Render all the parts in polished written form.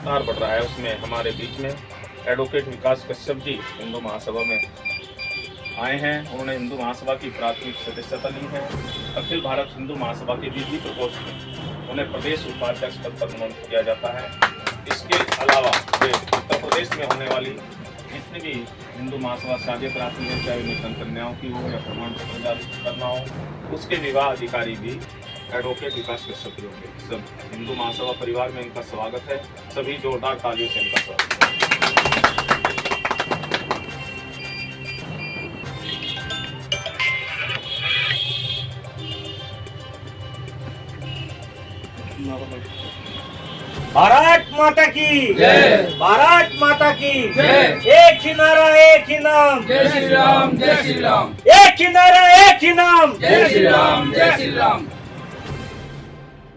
लगातार बढ़ रहा है, उसमें हमारे बीच में एडवोकेट विकास कश्यप जी हिंदू महासभा में आए हैं। उन्होंने हिंदू महासभा की प्राथमिक सदस्यता ली है। अखिल भारत हिंदू महासभा के विधि प्रकोष्ठ में उन्हें प्रदेश उपाध्यक्ष पद पर मनोनीत किया जाता है। इसके अलावा वे उत्तर प्रदेश में होने वाली जितनी भी हिंदू महासभा शादी कराती है, चाहे नूतन कन्याओं की हो या प्रमाण पत्र जारी करना हो, उसके विवाह अधिकारी भी एडवोकेट विकास कश्यप जी होंगे। सब हिंदू महासभा परिवार में इनका स्वागत है। सभी जोरदार तालियों से इनका स्वागत है। भारत माता की जय। भारत माता की जय। एक ही नारा एक ही नाम, जय श्री राम, जय श्री राम, एक ही नारा एक ही नाम, जय श्री राम, जय श्री राम।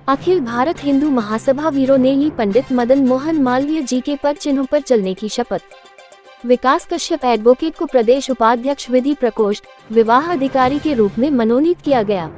अखिल भारत हिंदू महासभा वीरों ने ली पंडित मदन मोहन मालवीय जी के पद चिन्हों पर चलने की शपथ। विकास कश्यप एडवोकेट को प्रदेश उपाध्यक्ष विधि प्रकोष्ठ विवाह अधिकारी के रूप में मनोनीत किया गया।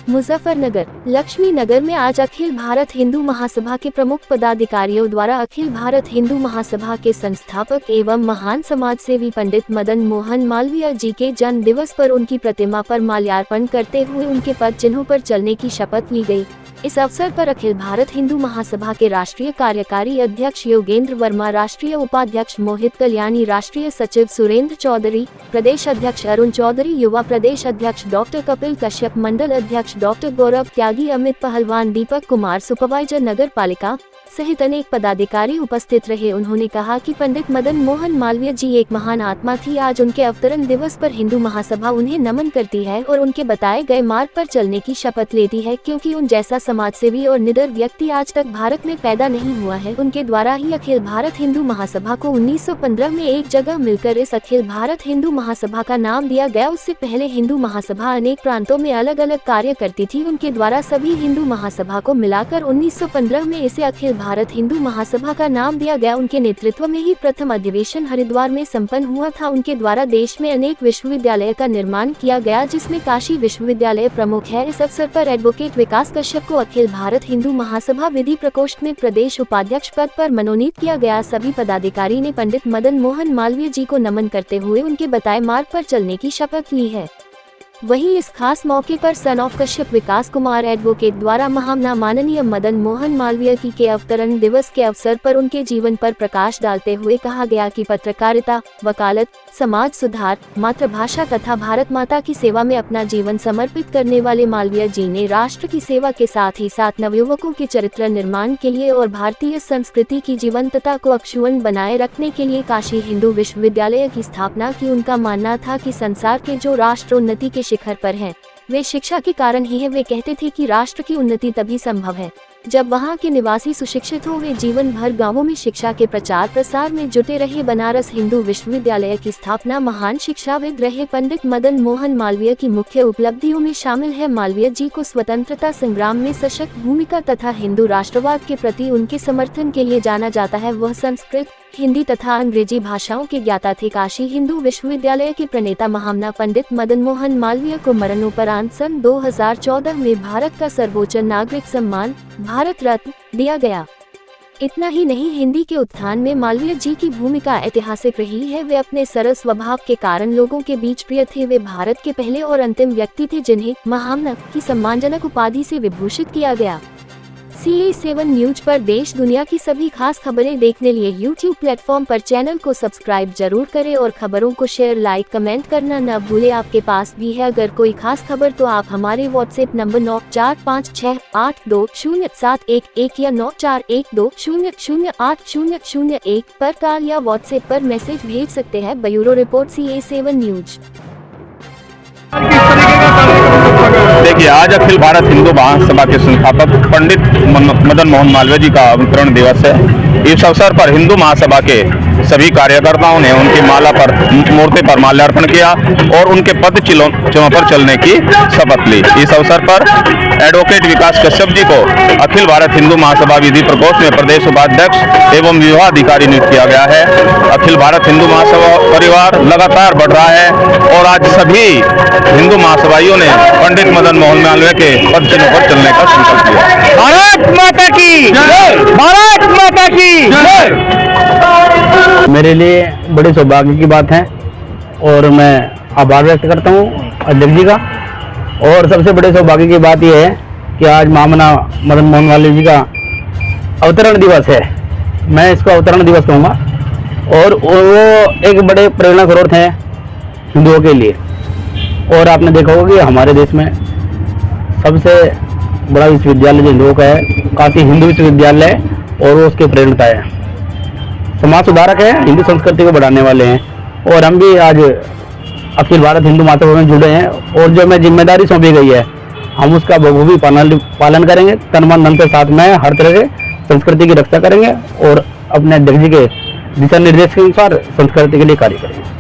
मुजफ्फरनगर लक्ष्मी नगर में आज अखिल भारत हिंदू महासभा के प्रमुख पदाधिकारियों द्वारा अखिल भारत हिंदू महासभा के संस्थापक एवं महान समाज सेवी पंडित मदन मोहन मालवीय जी के जन्म दिवस पर उनकी प्रतिमा पर माल्यार्पण करते हुए उनके पद चिन्हों पर चलने की शपथ ली गई। इस अवसर पर अखिल भारत हिंदू महासभा के राष्ट्रीय कार्यकारी अध्यक्ष योगेंद्र वर्मा, राष्ट्रीय उपाध्यक्ष मोहित कल्याणी, राष्ट्रीय सचिव सुरेंद्र चौधरी, प्रदेश अध्यक्ष अरुण चौधरी, युवा प्रदेश अध्यक्ष डॉक्टर कपिल कश्यप, मंडल अध्यक्ष डॉक्टर गौरव त्यागी, अमित पहलवान, दीपक कुमार, सुपरवाइजर नगर पालिका सहित अनेक पदाधिकारी उपस्थित रहे। उन्होंने कहा कि पंडित मदन मोहन मालवीय जी एक महान आत्मा थी। आज उनके अवतरण दिवस पर हिंदू महासभा उन्हें नमन करती है और उनके बताए गए मार्ग पर चलने की शपथ लेती है, क्योंकि उन जैसा समाजसेवी और निडर व्यक्ति आज तक भारत में पैदा नहीं हुआ है। उनके द्वारा ही अखिल भारत हिंदू महासभा को 1915 में एक जगह मिलकर इस अखिल भारत हिंदू महासभा का नाम दिया गया। उससे पहले हिंदू महासभा अनेक प्रांतों में अलग अलग कार्य करती थी। उनके द्वारा सभी हिंदू महासभा को मिलाकर 1915 में इसे अखिल भारत हिंदू महासभा का नाम दिया गया। उनके नेतृत्व में ही प्रथम अधिवेशन हरिद्वार में संपन्न हुआ था। उनके द्वारा देश में अनेक विश्वविद्यालय का निर्माण किया गया, जिसमें काशी विश्वविद्यालय प्रमुख है। इस अवसर पर एडवोकेट विकास कश्यप को अखिल भारत हिंदू महासभा विधि प्रकोष्ठ में प्रदेश उपाध्यक्ष पद पर मनोनीत किया गया। सभी पदाधिकारी ने पंडित मदन मोहन मालवीय जी को नमन करते हुए उनके बताए मार्ग पर चलने की शपथ ली है। वहीं इस खास मौके पर son of Kashyap Vikas Kumar advocate द्वारा महामना माननीय मदन मोहन मालवीय जी के अवतरण दिवस के अवसर पर उनके जीवन पर प्रकाश डालते हुए कहा गया कि पत्रकारिता, वकालत, समाज सुधार, मातृभाषा तथा भारत माता की सेवा में अपना जीवन समर्पित करने वाले मालवीय जी ने राष्ट्र की सेवा के साथ ही साथ नवयुवकों के चरित्र निर्माण के लिए और भारतीय संस्कृति की जीवंतता को अक्षुण्ण बनाए रखने के लिए काशी हिंदू विश्वविद्यालय की स्थापना की। उनका मानना था कि संसार के जो राष्ट्र उन्नति के शिखर पर हैं, वे शिक्षा के कारण ही है। वे कहते थे कि राष्ट्र की उन्नति तभी संभव है जब वहाँ के निवासी सुशिक्षित हो। वे जीवन भर गांवों में शिक्षा के प्रचार प्रसार में जुटे रहे। बनारस हिंदू विश्वविद्यालय की स्थापना महान शिक्षाविद रहे पंडित मदन मोहन मालवीय की मुख्य उपलब्धियों में शामिल है। मालवीय जी को स्वतंत्रता संग्राम में सशक्त भूमिका तथा हिंदू राष्ट्रवाद के प्रति उनके समर्थन के लिए जाना जाता है। वह संस्कृत, हिंदी तथा अंग्रेजी भाषाओं के ज्ञाता थे। काशी हिंदू विश्वविद्यालय के प्रणेता महामना पंडित मदन मोहन मालवीय को मरणोपरांत सन 2014 में भारत का सर्वोच्च नागरिक सम्मान भारत रत्न दिया गया। इतना ही नहीं, हिंदी के उत्थान में मालवीय जी की भूमिका ऐतिहासिक रही है। वे अपने सरल स्वभाव के कारण लोगों के बीच प्रिय थे। वे भारत के पहले और अंतिम व्यक्ति थे जिन्हें महामना की सम्मानजनक उपाधि से विभूषित किया गया। CA7 न्यूज पर देश दुनिया की सभी खास खबरें देखने लिए YouTube प्लेटफॉर्म पर चैनल को सब्सक्राइब जरूर करें और खबरों को शेयर, लाइक, कमेंट करना न भूलें। आपके पास भी है अगर कोई खास खबर तो आप हमारे WhatsApp नंबर 9456820711 या 9412008001 पर कॉल या WhatsApp पर मैसेज भेज सकते हैं। Bureau report CA7 news. देखिए, आज अखिल भारत हिंदू महासभा के संस्थापक पंडित मदन मोहन मालवीय जी का अवतरण दिवस है। इस अवसर पर हिंदू महासभा के सभी कार्यकर्ताओं ने उनकी मूर्ति पर माल्यार्पण किया और उनके पद चिन्हों पर चलने की शपथ ली। इस अवसर पर एडवोकेट विकास कश्यप जी को अखिल भारत हिंदू महासभा विधि प्रकोष्ठ में प्रदेश उपाध्यक्ष एवं विवाह अधिकारी नियुक्त किया गया है। अखिल भारत हिंदू महासभा परिवार लगातार बढ़ रहा है और आज सभी हिंदू महासभाइयों ने पंडित मदन मोहन मालवीय के पद चिन्हों पर चलने का संकल्प लिया। भारत माता की जय, भारत माता की जय। मेरे लिए बड़े सौभाग्य की बात है और मैं आभार व्यक्त करता हूँ अध्यक्ष जी का। और सबसे बड़े सौभाग्य की बात यह है कि आज महामना मदन मोहन मालवीय जी का अवतरण दिवस है। मैं इसको अवतरण दिवस कहूँगा और वो एक बड़े प्रेरणा स्रोत हैं हिंदुओं के लिए। और आपने देखा होगा कि हमारे देश में सबसे बड़ा विश्वविद्यालय जो हिंदुओं का है काशी हिंदू विश्वविद्यालय है और वो उसके प्रेरणता है, समाज सुधारक है, हिंदू संस्कृति को बढ़ाने वाले हैं। और हम भी आज अखिल भारत हिंदू महासभा में जुड़े हैं और जो हमें जिम्मेदारी सौंपी गई है हम उसका बखूबी पालन करेंगे। तन मन धन के साथ में हर तरह से संस्कृति की रक्षा करेंगे और अपने अध्यक्ष जी के दिशा निर्देश के अनुसार संस्कृति के लिए कार्य करेंगे।